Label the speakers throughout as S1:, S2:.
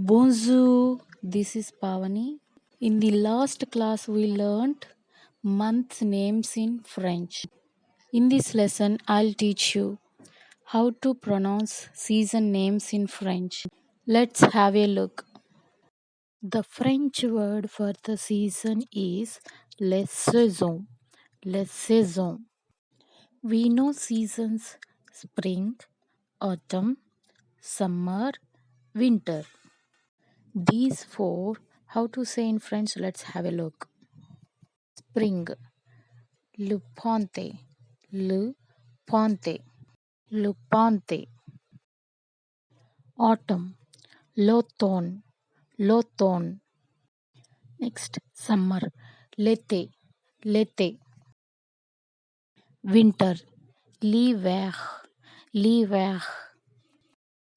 S1: Bonjour, this is Pavani. In the last class, we learned month names in French. In this lesson, I'll teach you how to pronounce season names in French. Let's have a look. The French word for the season is les saisons. Les saisons. We know seasons spring, autumn, summer, winter. These four, how to say in French? Let's have a look. Spring, le ponte, le ponte, le ponte. Autumn, l'automne, l'automne. Next, summer, l'été, l'été. Winter, l'hiver, l'hiver.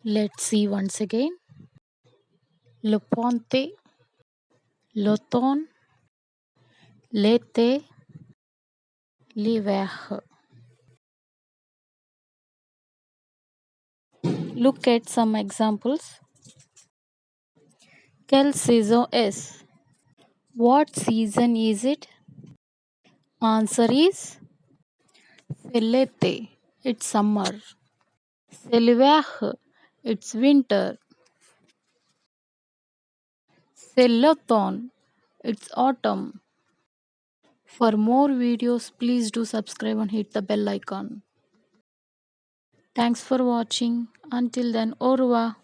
S1: Let's see once again. Le ponte, l'automne, l'été, l'hiver. Look at some examples. Quelle saison est? What season is it? Answer is c'est l'été. It's summer. C'est l'hiver. It's winter. C'est l'automne. It's autumn. For more videos, please do subscribe and hit the bell icon. Thanks for watching. Until then, au revoir.